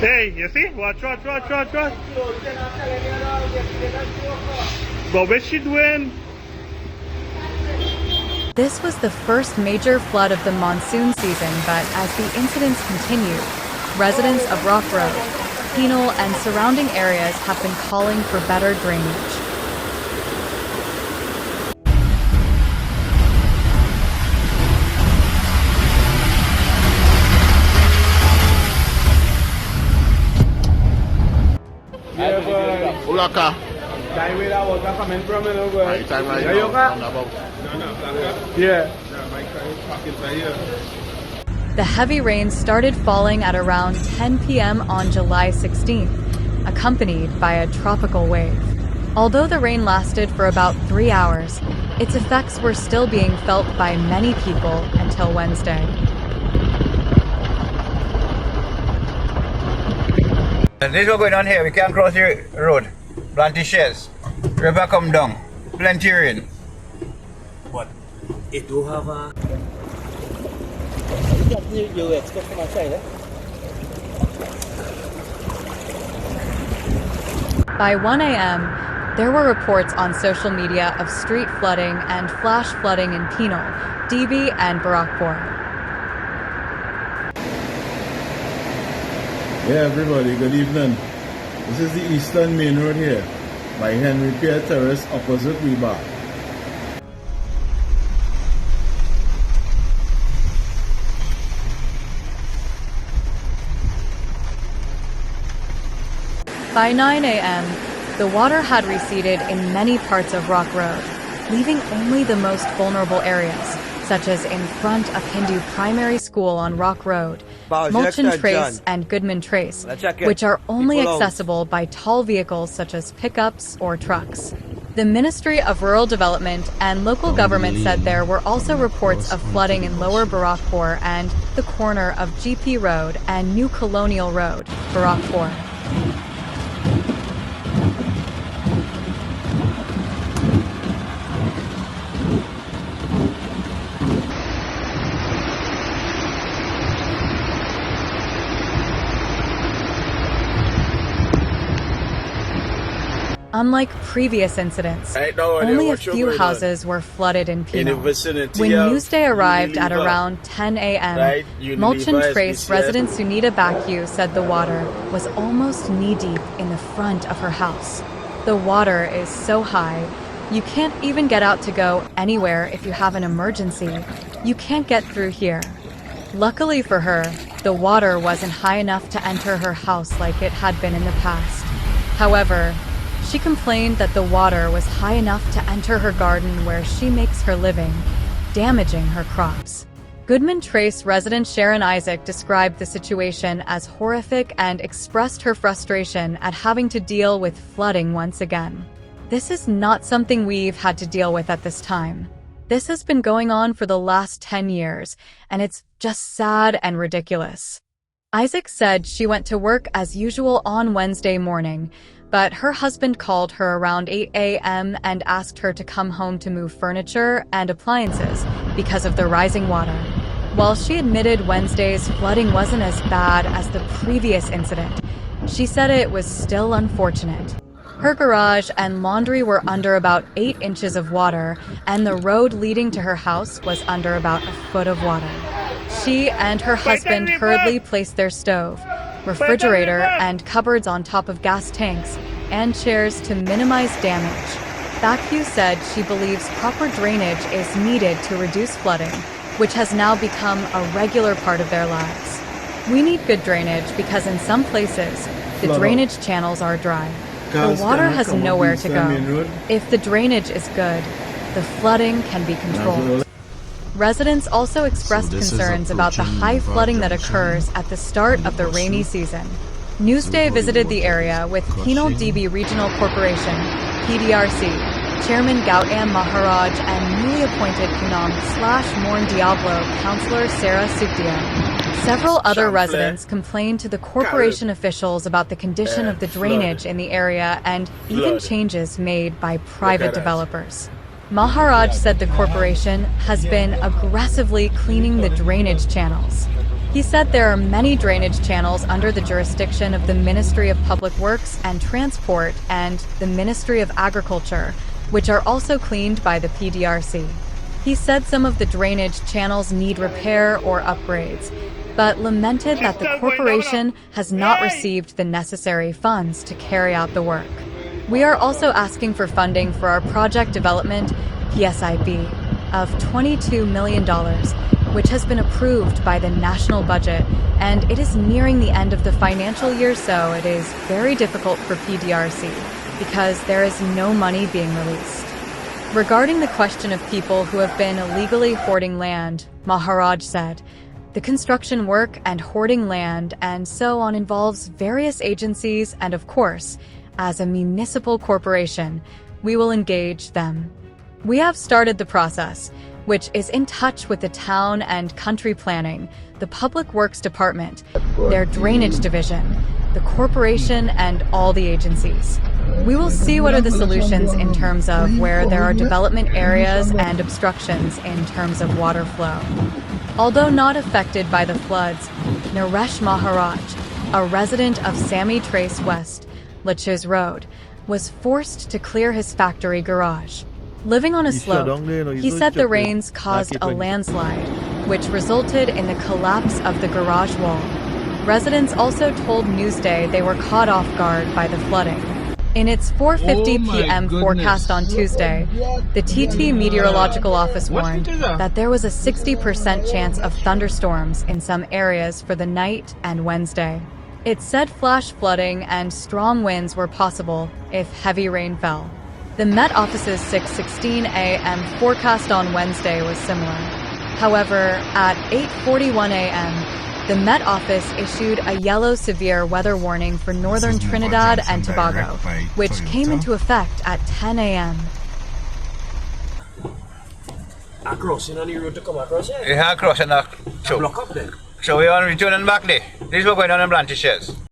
Hey, you see? Watch. But what's she doing? This was the first major flood of the monsoon season, but as the incidents continued, residents of Rock Road, Penal, and surrounding areas have been calling for better drainage. Ulaka. Where that water coming from, you know, boy. Right, time right Are you now. okay? Yeah. My car is parked inside here. The heavy rains started falling at around 10 p.m. on July 16th, accompanied by a tropical wave. Although the rain lasted for about 3 hours, its effects were still being felt by many people until Wednesday. This is what's going on here. We can't cross the road. Plenty shares. River come down. Plenty rain. But it do have a... You expect from outside, eh? By 1 a.m., there were reports on social media of street flooding and flash flooding in Penal, DB, and Barakpur. Yeah, everybody, good evening. This is the Eastern Main Road here, by Henry Pierre Terrace, opposite Weber. By 9 a.m., the water had receded in many parts of Rock Road, leaving only the most vulnerable areas, such as in front of Hindu Primary School on Rock Road, Mulchin Trace and Goodman Trace, which are only accessible by tall vehicles such as pickups or trucks. The Ministry of Rural Development and local government said there were also reports of flooding in Lower Barakpur and the corner of GP Road and New Colonial Road, Barakpur. Unlike previous incidents, only a few houses were flooded in Penal. When Newsday arrived at around 10 a.m., Mulchin Trace resident Sunita Bakyu said the water was almost knee-deep in the front of her house. The water is so high, you can't even get out to go anywhere if you have an emergency. You can't get through here. Luckily for her, the water wasn't high enough to enter her house like it had been in the past. However, she complained that the water was high enough to enter her garden where she makes her living, damaging her crops. Goodman Trace resident Sharon Isaac described the situation as horrific and expressed her frustration at having to deal with flooding once again. This is not something we've had to deal with at this time. This has been going on for the last 10 years, and it's just sad and ridiculous. Isaac said she went to work as usual on Wednesday morning, but her husband called her around 8 a.m. and asked her to come home to move furniture and appliances because of the rising water. While she admitted Wednesday's flooding wasn't as bad as the previous incident, she said it was still unfortunate. Her garage and laundry were under about 8 inches of water, and the road leading to her house was under about a foot of water. She and her husband hurriedly placed their stove, refrigerator, and cupboards on top of gas tanks and chairs to minimize damage. Bakyu said she believes proper drainage is needed to reduce flooding, which has now become a regular part of their lives. We need good drainage because in some places, the drainage channels are dry. The water has nowhere to go. If the drainage is good, the flooding can be controlled. Residents also expressed concerns about the high flooding that occurs at the start of the rainy season. Newsday visited the area with Penal DB Regional Corporation, PDRC, Chairman Gautam Maharaj and newly appointed Punam/Morn Diablo Councillor Sarah Sukdio. Several other residents complained to the corporation officials about the condition of the drainage in the area and even changes made by private developers. Maharaj said the corporation has been aggressively cleaning the drainage channels. He said there are many drainage channels under the jurisdiction of the Ministry of Public Works and Transport and the Ministry of Agriculture, which are also cleaned by the PDRC. He said some of the drainage channels need repair or upgrades, but lamented that the corporation has not received the necessary funds to carry out the work. We are also asking for funding for our project development, PSIB, of $22 million, which has been approved by the national budget, and it is nearing the end of the financial year, so it is very difficult for PDRC because there is no money being released. Regarding the question of people who have been illegally hoarding land, Maharaj said, the construction work and hoarding land and so on involves various agencies, and of course, as a municipal corporation, we will engage them. We have started the process, which is in touch with the town and country planning, the Public Works Department, their drainage division, the corporation, and all the agencies. We will see what are the solutions in terms of where there are development areas and obstructions in terms of water flow. Although not affected by the floods, Naresh Maharaj, a resident of Sami Trace West, Lachis Road, was forced to clear his factory garage. Living on a slope, he said the rains caused a landslide, which resulted in the collapse of the garage wall. Residents also told Newsday they were caught off guard by the flooding. In its 4:50 p.m. forecast on Tuesday, the TT Meteorological Office warned that there was a 60% chance of thunderstorms in some areas for the night and Wednesday. It said flash flooding and strong winds were possible if heavy rain fell. The Met Office's 6:16 a.m. forecast on Wednesday was similar. However, at 8:41 a.m., the Met Office issued a yellow severe weather warning for northern Trinidad and Tobago, which came into effect at 10 a.m. Crossing on the road to come across here? Yeah, crossing that. Block up then. So we are returning back there. This is what going on in Blantyre Shares.